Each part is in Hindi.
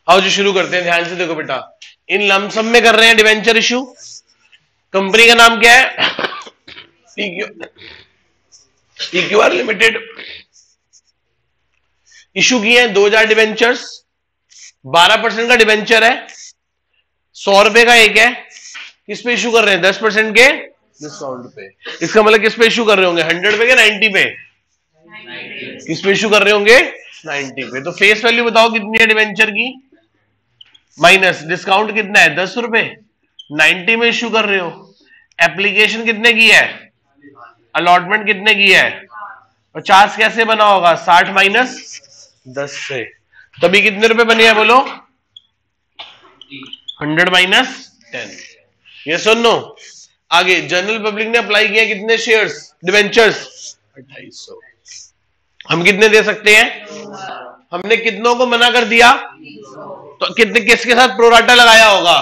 आओ जी शुरू करते हैं, ध्यान से देखो बेटा। इन लमसम में कर रहे हैं डिवेंचर इशू। कंपनी का नाम क्या है? इक्यूआर लिमिटेड। इशू किए हैं 2000 डिवेंचर्स, 12% का डिवेंचर है, 100 रुपए का एक है। किस पे इशू कर रहे हैं? 10% के डिस्काउंट पे। इसका मतलब किस पे इशू कर रहे होंगे? 100 पे के 90 पे? 90। किस पे इशू कर रहे होंगे? 90 पे। तो फेस वैल्यू बताओ कितनी है डिवेंचर की, माइनस डिस्काउंट कितना है? 10 रुपए। 90 में इशू कर रहे हो। एप्लीकेशन कितने की है? अलॉटमेंट कितने की है? 50 कैसे बना होगा? 60 माइनस 10 से। तभी कितने रुपए बने हैं बोलो? 100 माइनस 10। ये सुन लो। आगे जनरल पब्लिक ने अप्लाई किया कितने शेयर्स डिवेंचर्स? 2800। हम कितने दे सकते हैं? हमने कितनों को मना कर दिया? तो कितने किसके साथ प्रोराटा लगाया होगा?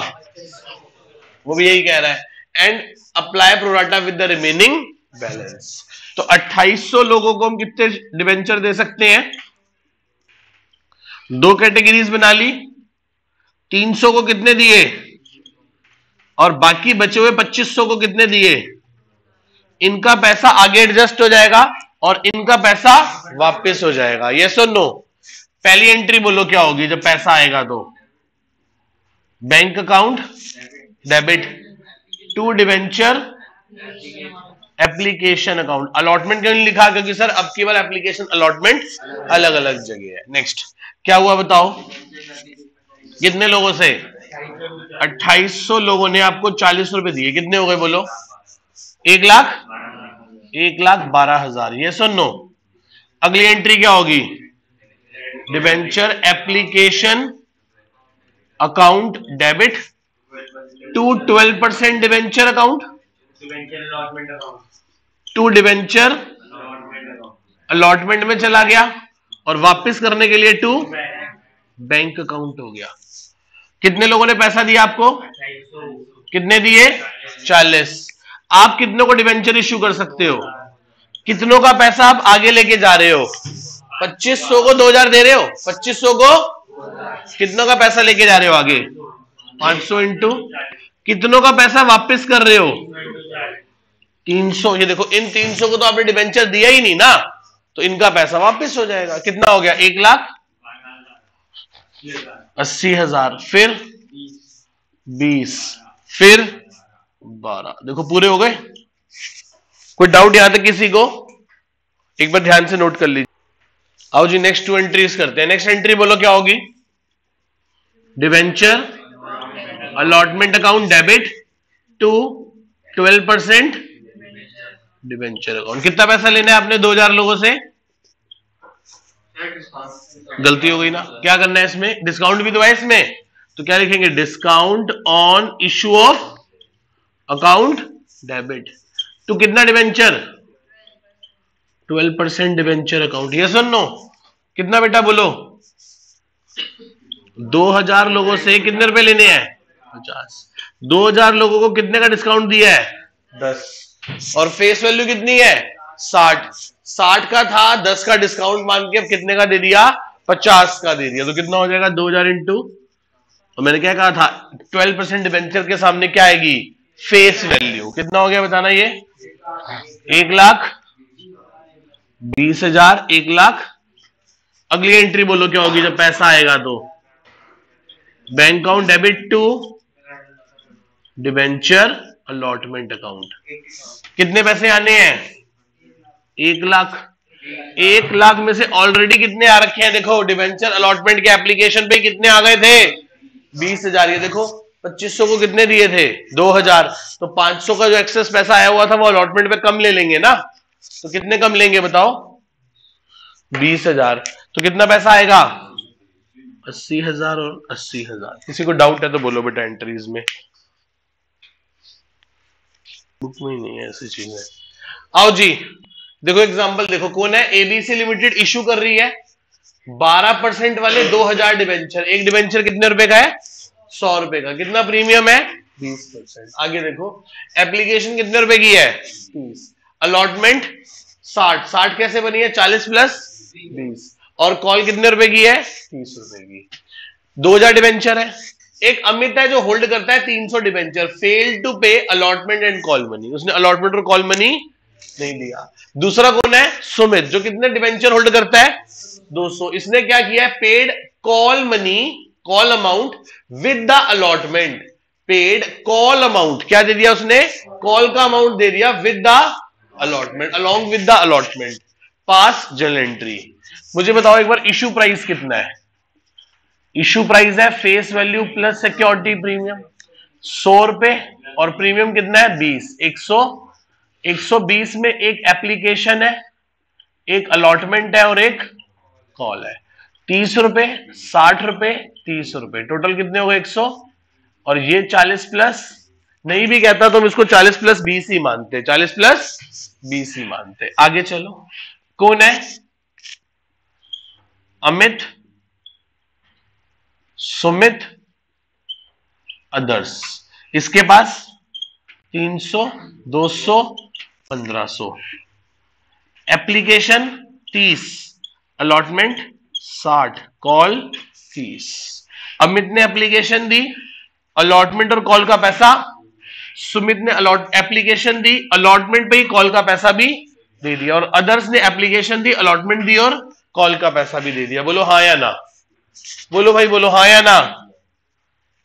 वो भी यही कह रहा है। And apply pro rata with the remaining balance. तो 2800 लोगों को हम कितने डिवेंचर दे सकते हैं? दो कैटेगरीज बना ली। 300 को कितने दिए और बाकी बचे हुए 2500 को कितने दिए? इनका पैसा आगे एडजस्ट हो जाएगा और इनका पैसा वापस हो जाएगा। यस और नो? पहली एंट्री बोलो क्या होगी जब पैसा आएगा तो? Bank account debit to debenture application account. Allotment क्यों नहीं लिखा? क्योंकि सर अब केवल एप्लीकेशन अलॉटमेंट अलग अलग जगह है। नेक्स्ट क्या हुआ बताओ? कितने लोगों से? 2800 लोगों ने आपको 40 रुपए दिए। कितने हो गए बोलो? 1,12,000। ये सुन लो। अगली एंट्री क्या होगी? Debenture application account debit to 12% debenture account to debenture allotment में चला गया और वापस करने के लिए टू बैंक अकाउंट हो गया। कितने लोगों ने पैसा दिया आपको? कितने दिए? 40। आप कितनों को डिवेंचर इश्यू कर सकते हो? कितनों का पैसा आप आगे लेके जा रहे हो? 2500 को 2000 दे रहे हो। 2500 को कितनों का पैसा लेके जा रहे हो आगे? 500 इंटू कितनों का पैसा वापस कर रहे हो? 300। ये देखो इन 300 को तो आपने डिवेंचर दिया ही नहीं ना, तो इनका पैसा वापस हो जाएगा। कितना हो गया? 1,80,000। फिर 20, फिर 12। देखो पूरे हो गए। कोई डाउट यहां तक किसी को? एक बार ध्यान से नोट कर लीजिए। आओ जी नेक्स्ट 2 एंट्रीज करते हैं। नेक्स्ट एंट्री बोलो क्या होगी? Debenture allotment account debit to 12% debenture account. कितना पैसा लेना है आपने 2000 लोगों से? गलती हो गई ना। क्या करना है इसमें? डिस्काउंट भी तो है इसमें, तो क्या लिखेंगे? Discount on issue of account debit to कितना डिवेंचर? 12% debenture account. यस और नो? कितना बेटा बोलो? 2000 लोगों से कितने रुपए लेने हैं? 50। 2000 लोगों को कितने का डिस्काउंट दिया है? 10। और फेस वैल्यू कितनी है? 60। 60 का था, 10 का डिस्काउंट मान के अब कितने का दे दिया? 50 का दे दिया। तो कितना हो जाएगा? 2000 इंटू, और मैंने क्या कहा था? 12% डिवेंचर के सामने क्या आएगी? Face value. कितना हो गया बताना? ये 1,20,000, 1,00,000। अगली एंट्री बोलो क्या होगी जब पैसा आएगा तो? Bank account debit to debenture allotment account. कितने पैसे आने हैं? 1,00,000। 1,00,000 में से ऑलरेडी कितने आ रखे हैं? देखो डिवेंचर अलॉटमेंट के एप्लीकेशन पे कितने आ गए थे? 20,000। ये देखो 2500 को कितने दिए थे? 2000। तो 500 का जो एक्सेस पैसा आया हुआ था वो अलॉटमेंट पे कम ले लेंगे ना। तो कितने कम लेंगे बताओ? 20,000। तो कितना पैसा आएगा? 80,000 और 80,000। किसी को डाउट है तो बोलो बेटा एंट्रीज में। बुक में ही नहीं है ऐसी चीजें। आओ जी देखो एग्जांपल देखो। कौन है? एबीसी लिमिटेड इशू कर रही है 12% वाले 2000 डिवेंचर। एक डिवेंचर कितने रुपए का है? 100 रुपए का। कितना प्रीमियम है? 20%। आगे देखो एप्लीकेशन कितने रुपए की है? 30। अलॉटमेंट 60, 60 कैसे बनी है? 40 प्लस 20। और कॉल कितने रुपए की है? 30 रुपए की। 2000 डिवेंचर है। एक अमित है जो होल्ड करता है 300 डिवेंचर, फेल टू पे अलॉटमेंट एंड कॉल मनी, उसने अलॉटमेंट और कॉल मनी नहीं दिया। दूसरा कौन है? सुमित, जो कितने डिवेंचर होल्ड करता है? 200। इसने क्या किया है? Paid call money, call amount with the allotment. Paid call amount क्या दे दिया उसने? कॉल का अमाउंट दे दिया with the allotment, along with the allotment. Pass journal entry. मुझे बताओ एक बार, इशू प्राइस कितना है? इशू प्राइस है face value plus security premium 100 रुपए, और प्रीमियम कितना है? 20। 120 में एक एप्लीकेशन है, एक अलॉटमेंट है और एक कॉल है। 30 रुपए, 60 रुपए, 30 रुपए, टोटल कितने हो गए? 100। और ये 40 प्लस, नहीं भी कहता तो हम इसको 40 प्लस 20 ही मानते, 40 प्लस 20 ही मानते। आगे चलो, कौन है? अमित, सुमित, अदर्स। इसके पास 300, 200, 1500। Application 30, allotment 60, call 30। अमित ने एप्लीकेशन दी, अलॉटमेंट और कॉल का पैसा, सुमित ने एप्लीकेशन दी, अलॉटमेंट पे ही कॉल का पैसा भी दे दिया, और अदर्स ने एप्लीकेशन दी, अलॉटमेंट दी और कॉल का पैसा भी दे दिया। बोलो हाँ या ना? बोलो भाई, बोलो हाँ या ना?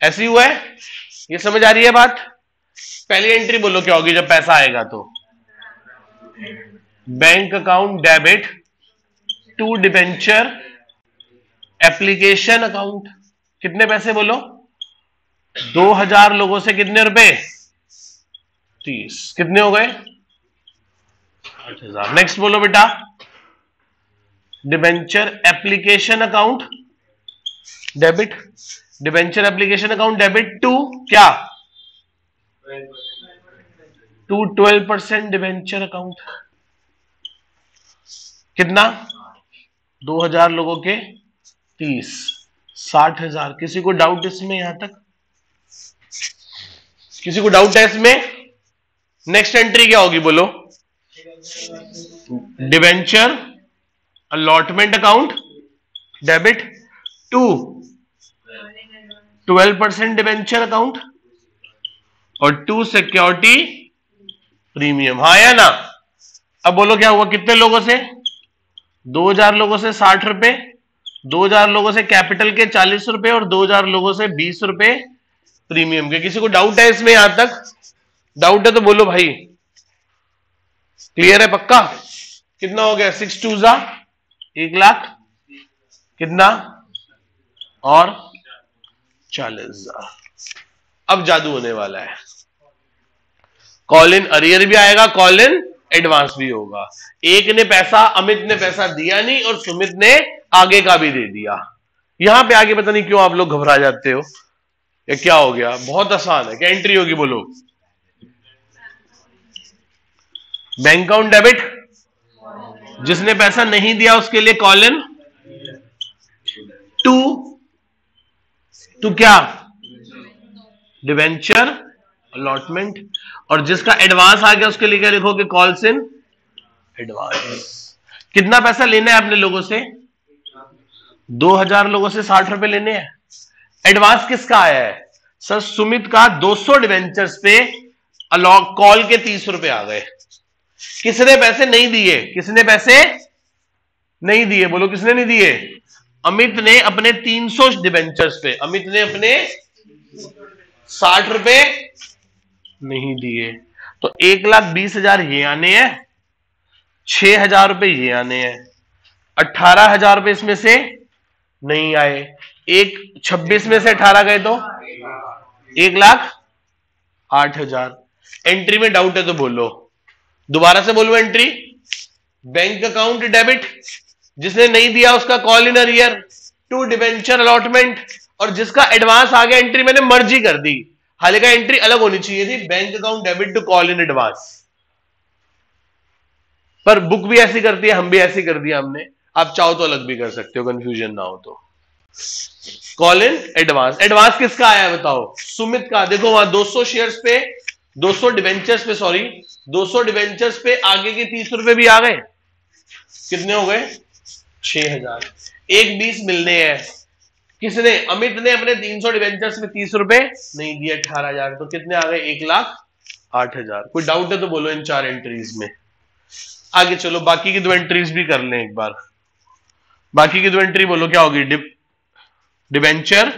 ऐसे ही हुआ है? ये समझ आ रही है बात? पहली एंट्री बोलो क्या होगी जब पैसा आएगा तो? Bank account debit to debenture application account. कितने पैसे बोलो? 2000 लोगों से कितने रुपए? 30। कितने हो गए? 8000। नेक्स्ट बोलो बेटा, debenture application account debit, debenture application account debit to क्या? To 12% debenture account. कितना? 2000 लोगों के 30, 60,000। किसी को डाउट इसमें? यहां तक किसी को डाउट है इसमें? नेक्स्ट एंट्री क्या होगी बोलो? Debenture allotment account debit to 12% debenture account और टू सिक्योरिटी प्रीमियम। हाँ या ना? अब बोलो क्या हुआ? कितने लोगों से? 2000 लोगों से 60 रुपए, 2000 लोगों से कैपिटल के 40 रुपए और 2000 लोगों से 20 रुपए प्रीमियम के। किसी को डाउट है इसमें? यहां तक डाउट है तो बोलो भाई। क्लियर है? पक्का? कितना हो गया? 6 2 जा 1 लाख, कितना? और 40,000। अब जादू होने वाला है। कॉल इन अरियर भी आएगा, कॉल इन एडवांस भी होगा। एक ने पैसा, अमित ने पैसा दिया नहीं और सुमित ने आगे का भी दे दिया। यहां पे आगे पता नहीं क्यों आप लोग घबरा जाते हो, ये क्या हो गया? बहुत आसान है। क्या एंट्री होगी बोलो? बैंक अकाउंट डेबिट, जिसने पैसा नहीं दिया उसके लिए कॉल इन टू क्या? डिवेंचर अलॉटमेंट, और जिसका एडवांस आ गया उसके लिए क्या लिखोगे? Calls in advance. कितना पैसा लेना है अपने लोगों से? 2000 लोगों से 60 रुपए लेने हैं। एडवांस किसका आया है? सर सुमित का 200 डिवेंचर्स पे कॉल के 30 रुपए आ गए। किसने पैसे नहीं दिए? किसने पैसे नहीं दिए? बोलो किसने नहीं दिए? अमित ने अपने 300 डिवेंचर्स पे, अमित ने अपने 60 रुपए नहीं दिए। तो 1,20,000 ये आने हैं, 6,000 रुपए ये आने हैं, 18,000 रुपए इसमें से नहीं आए। 26 में से 18 गए तो 1,08,000। एंट्री में डाउट है तो बोलो, दोबारा से बोलो एंट्री। बैंक अकाउंट डेबिट, जिसने नहीं दिया उसका call in arrear to debenture allotment, और जिसका एडवांस आ गया एंट्री मैंने मर्जी कर दी। हालांकि एंट्री अलग होनी चाहिए थी, bank account debit to call in advance, पर बुक भी ऐसी करती है, हम भी ऐसी कर दिया हमने। आप चाहो तो अलग भी कर सकते हो, कंफ्यूजन ना हो तो। कॉल इन एडवांस, एडवांस किसका आया है बताओ? सुमित का। देखो वहां 200 शेयर्स पे, 200 डिवेंचर्स पे, सॉरी 200 डिवेंचर्स पे आगे के 30 रुपए भी आ गए, कितने हो गए? 6000। 1/20 मिलने हैं। किसने? अमित ने अपने 300 डिवेंचर्स में 30 रुपए नहीं दिए, 18,000। तो कितने आ गए? 1,08,000। कोई डाउट है तो बोलो इन 4 एंट्रीज में। आगे चलो, बाकी की 2 एंट्रीज भी कर लें एक बार। बाकी की 2 एंट्री बोलो क्या होगी? डिवेंचर,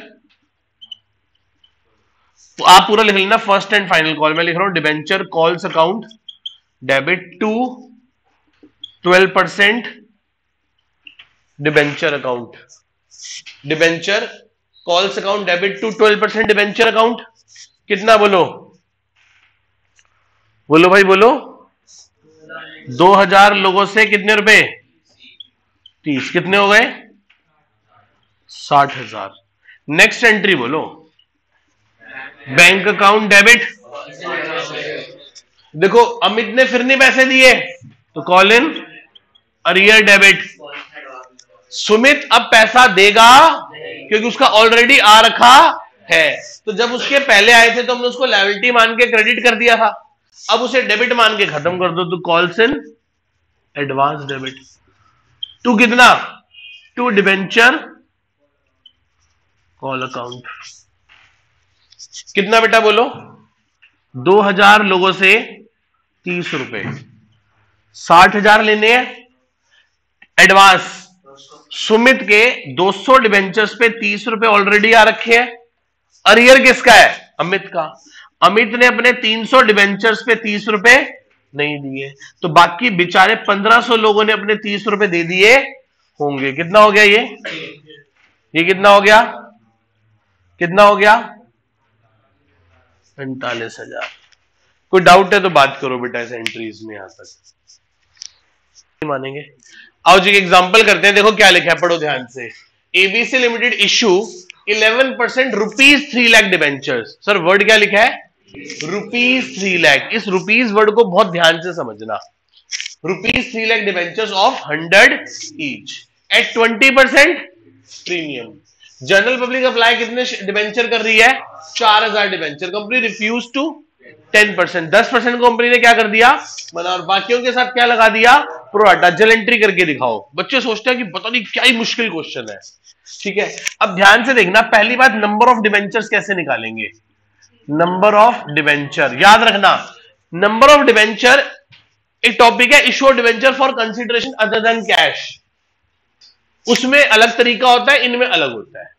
तो आप पूरा लिख लेना, फर्स्ट एंड फाइनल कॉल। मैं लिख रहा हूं debenture calls account debit to 12% debenture account. Debenture calls account debit to 12% debenture account. कितना बोलो? बोलो भाई बोलो। 2000 लोगों से कितने रुपए? 30। कितने हो गए? 60,000। नेक्स्ट एंट्री बोलो। Bank account debit. देखो अमित ने फिर नहीं पैसे दिए तो call in arrear debit. Sumit अब पैसा देगा क्योंकि उसका ऑलरेडी आ रखा है, तो जब उसके पहले आए थे तो हमने उसको लायबिलिटी मान के क्रेडिट कर दिया था, अब उसे डेबिट मान के खत्म कर दो, तो calls in advance debit. To कितना? To debenture call account. कितना बेटा बोलो? 2000 लोगों से 30 रुपए, 60,000 लेने हैं एडवांस। सुमित के 200 डिवेंचर्स पे 30 रुपए ऑलरेडी आ रखे हैं। अरियर किसका है? अमित का। अमित ने अपने 300 डिवेंचर्स पे 30 रुपए नहीं दिए, तो बाकी बेचारे 1500 लोगों ने अपने 30 रुपए दे दिए होंगे। कितना हो गया ये कितना हो गया? कितना हो गया? 45,000। कोई डाउट है तो बात करो बेटा इस एंट्रीज में। यहां तक मानेंगे? आओ जी एग्जांपल करते हैं। देखो क्या लिखा है, पढ़ो ध्यान से। ABC limited issue 11% rupees 3 lakh debentures. Sir word क्या लिखा है? रुपीज 3 लाख। इस रुपीज वर्ड को बहुत ध्यान से समझना। Rupees 3 lakh debentures of 100 each at 20% premium. General public apply कितने डिवेंचर कर रही है? 4000 debenture. Company refuse to 10%। 10% company ने क्या कर दिया? मना। और बाकियों के साथ क्या लगा दिया? प्रोराटा। जल एंट्री करके दिखाओ। बच्चे सोचते हैं कि पता नहीं क्या ही मुश्किल क्वेश्चन है। ठीक है, अब ध्यान से देखना। पहली बात, नंबर ऑफ डिवेंचर्स कैसे निकालेंगे? नंबर ऑफ डिवेंचर याद रखना। नंबर ऑफ डिवेंचर एक टॉपिक है, issue debenture for consideration other than cash. उसमें अलग तरीका होता है, इनमें अलग होता है।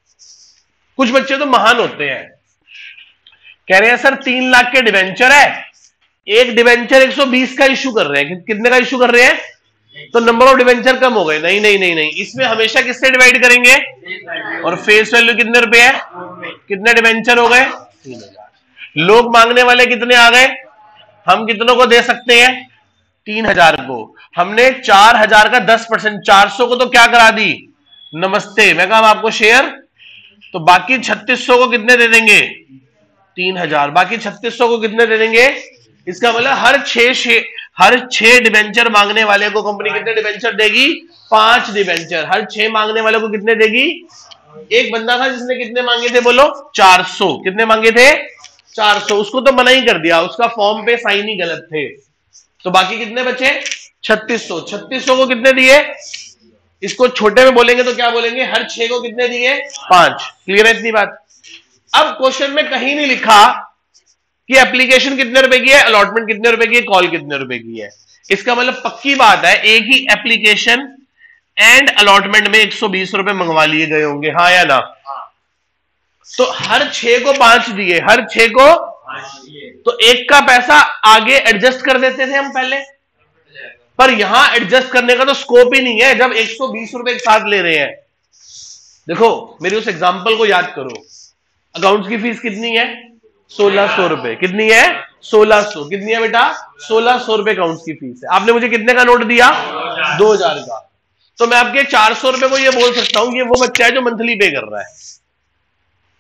कुछ बच्चे तो महान होते हैं, कह रहे हैं सर 3 लाख के डिवेंचर है, एक डिवेंचर 120 का इशू कर रहे हैं। कितने का इशू कर रहे हैं? तो नंबर ऑफ डिवेंचर कम हो गए। नहीं नहीं नहीं नहीं, इसमें हमेशा किससे डिवाइड करेंगे? और फेस वैल्यू कितने रुपए है? कितने डिवेंचर हो गए? 3000। लोग मांगने वाले कितने आ गए? हम कितनों को दे सकते हैं? 3000 को। हमने 4000 का 10%, 400 को तो क्या करा दी? नमस्ते। मैं कहा आपको शेयर। तो बाकी 3600 को कितने दे देंगे? 3000। बाकी 3600 को कितने दे देंगे? इसका मतलब हर 6 डिवेंचर मांगने वाले को कंपनी कितने डिवेंचर देगी? 5 डिवेंचर। हर 6 मांगने वाले को कितने देगी? एक बंदा था जिसने कितने मांगे थे बोलो? 400। कितने मांगे थे? 400। उसको तो मना ही कर दिया, उसका फॉर्म पे साइन ही गलत थे। तो बाकी कितने बचे? 3600। 3600 को कितने दिए? इसको छोटे में बोलेंगे तो क्या बोलेंगे? हर 6 को कितने दिए? 5। क्लियर है इतनी बात? अब क्वेश्चन में कहीं नहीं लिखा कि एप्लीकेशन कितने रुपए की है, अलॉटमेंट कितने रुपए की है, कॉल कितने रुपए की है। इसका मतलब पक्की बात है एक ही एप्लीकेशन एंड अलॉटमेंट में 120 रुपए मंगवा लिए गए होंगे, हाँ या ना? तो हर 6 को 5 दिए, हर 6 को, तो एक का पैसा आगे एडजस्ट कर देते थे हम पहले, पर यहां एडजस्ट करने का तो स्कोप ही नहीं है जब 120 रुपए एक साथ ले रहे हैं। देखो मेरी उस एग्जांपल को याद करो। अकाउंट्स की फीस कितनी है? 1600 रुपए। कितनी है? 1600। कितनी है बेटा? 1600 रुपए अकाउंट्स की फीस है। आपने मुझे कितने का नोट दिया? 2000 का। तो मैं आपके 400 रुपए को ये बोल सकता हूं कि वो बच्चा है जो मंथली पे कर रहा है,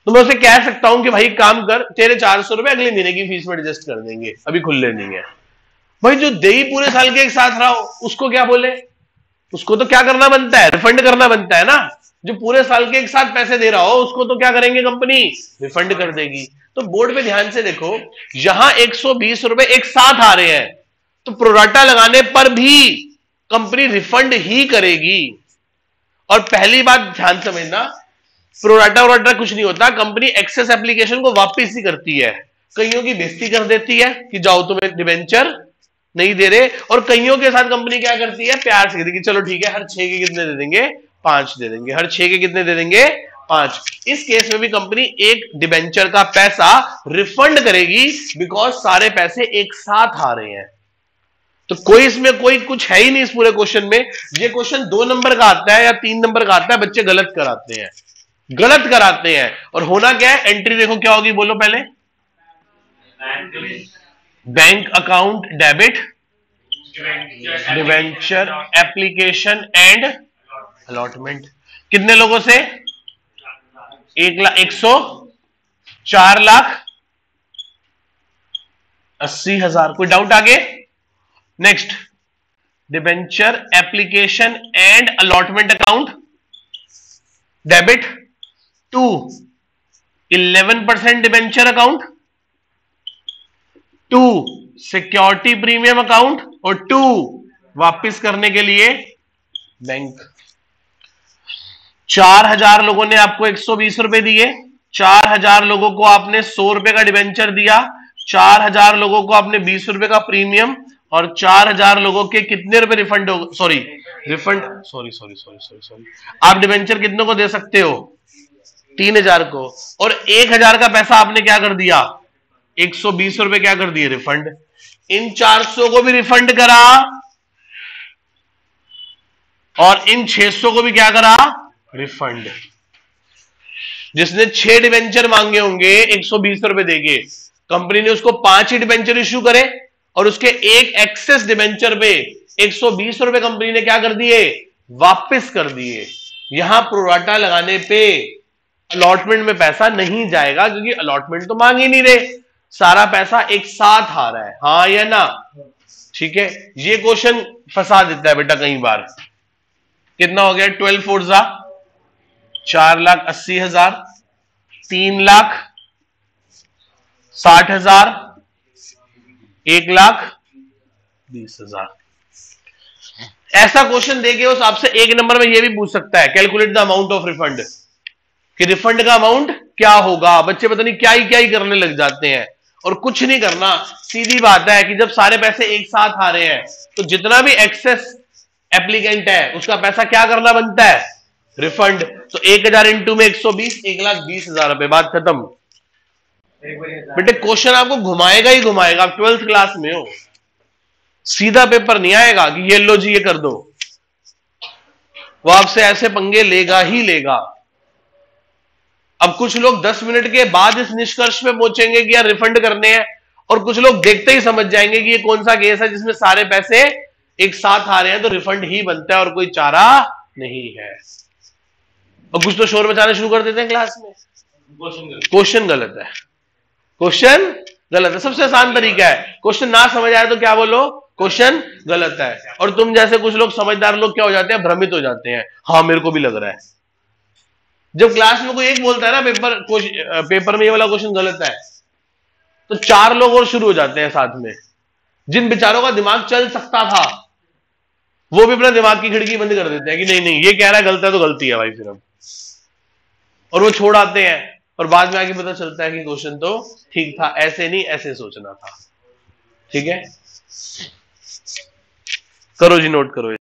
तो मैं उसे कह सकता हूं कि भाई काम कर, तेरे 400 रुपए अगले महीने की फीस में एडजस्ट कर देंगे, अभी खुले नहीं है। भाई जो दे ही पूरे साल के एक साथ रहा हो उसको क्या बोले? उसको तो क्या करना बनता है? रिफंड करना बनता है ना। जो पूरे साल के एक साथ पैसे दे रहा हो उसको तो क्या करेंगे? कंपनी रिफंड कर देगी। तो बोर्ड पे ध्यान से देखो, यहां 120 रुपए एक साथ आ रहे हैं, तो प्रोराटा लगाने पर भी कंपनी रिफंड ही करेगी। और पहली बात ध्यान समझना, प्रोराटा वोराटा कुछ नहीं होता, कंपनी एक्सेस एप्लीकेशन को वापस ही करती है। कईयों की बेइज्जती कर देती है कि जाओ तुम्हें डिबेंचर नहीं दे रहे, और कईयों के साथ कंपनी क्या करती है, प्यार से कहती है चलो ठीक है, हर 6 के कितने दे देंगे, 5 दे देंगे, हर 6 के कितने दे देंगे, 5। इस केस में भी कंपनी एक डिबेंचर का पैसा रिफंड करेगी, बिकॉज सारे पैसे एक साथ आ रहे हैं। तो कोई इसमें कोई कुछ है ही नहीं इस पूरे क्वेश्चन में। ये क्वेश्चन 2 नंबर का आता है या 3 नंबर का आता है, बच्चे गलत कराते हैं, गलत कराते हैं। और होना क्या है, एंट्री देखो क्या होगी, बोलो पहले, bank account debit, debenture application and allotment. कितने लोगों से, 4,80,000। कोई डाउट आगे? Next, debenture application and allotment account debit to 11% debenture account, to security premium account, और टू वापस करने के लिए बैंक। 4,000 लोगों ने आपको 120 रुपए दिए, 4,000 लोगों को आपने 100 रुपए का डिबेंचर दिया, 4,000 लोगों को आपने 20 रुपए का प्रीमियम, और 4,000 लोगों के कितने रुपए रिफंड हो, सॉरी आप डिबेंचर कितनों को दे सकते हो, 3,000 को, और 1,000 का पैसा आपने क्या कर दिया, 120 रुपए क्या कर दिए, रिफंड। इन 400 को भी रिफंड करा, और इन 600 को भी क्या करा, रिफंड। जिसने 6 डिबेंचर मांगे होंगे 120 रुपए देके, कंपनी ने उसको 5 ही डिबेंचर इश्यू करे, और उसके एक एक्सेस डिबेंचर पे 120 रुपए कंपनी ने क्या कर दिए, वापस कर दिए। यहां प्रोराटा लगाने पे अलॉटमेंट में पैसा नहीं जाएगा, क्योंकि अलॉटमेंट तो मांग ही नहीं रहे, सारा पैसा एक साथ आ रहा है, हाँ या ना? ठीक है, ये क्वेश्चन फंसा देता है बेटा कई बार। कितना हो गया, 12 4 4,80,000, 3,60,000, 1,20,000। ऐसा क्वेश्चन देके उस आपसे एक नंबर में यह भी पूछ सकता है, calculate the amount of refund, कि रिफंड का अमाउंट क्या होगा। बच्चे पता नहीं क्या ही करने लग जाते हैं, और कुछ नहीं करना। सीधी बात है कि जब सारे पैसे एक साथ आ रहे हैं, तो जितना भी एक्सेस एप्लीकेंट है उसका पैसा क्या करना बनता है, रिफंड। तो 1,000 इंटू में 120, 1,20,000 रुपए, बात खत्म। बेटे क्वेश्चन आपको घुमाएगा ही घुमाएगा, आप 12th क्लास में हो, सीधा पेपर नहीं आएगा कि ये लो जी ये कर दो, वो आपसे ऐसे पंगे लेगा ही लेगा। अब कुछ लोग 10 मिनट के बाद इस निष्कर्ष पे पहुंचेंगे कि यार रिफंड करने हैं, और कुछ लोग देखते ही समझ जाएंगे कि ये कौन सा केस है जिसमें सारे पैसे एक साथ आ रहे हैं, तो रिफंड ही बनता है और कोई चारा नहीं है। और कुछ तो शोर मचाना शुरू कर देते हैं क्लास में, क्वेश्चन गलत है, क्वेश्चन गलत है। सबसे आसान तरीका है, क्वेश्चन ना समझ आए तो क्या बोलो, क्वेश्चन गलत है। और तुम जैसे कुछ लोग समझदार लोग क्या हो जाते हैं, भ्रमित हो जाते हैं, हाँ मेरे को भी लग रहा है। जब क्लास में कोई एक बोलता है ना पेपर में ये वाला क्वेश्चन गलत है, तो 4 लोग और शुरू हो जाते हैं साथ में। जिन बेचारों का दिमाग चल सकता था वो भी अपना दिमाग की खिड़की बंद कर देते हैं कि नहीं नहीं ये कह रहा है गलत है तो गलती है भाई सिर्फ, और वो छोड़ आते हैं, और बाद में आके पता चलता है कि क्वेश्चन तो ठीक था, ऐसे नहीं ऐसे सोचना था। ठीक है, करो जी, नोट करो।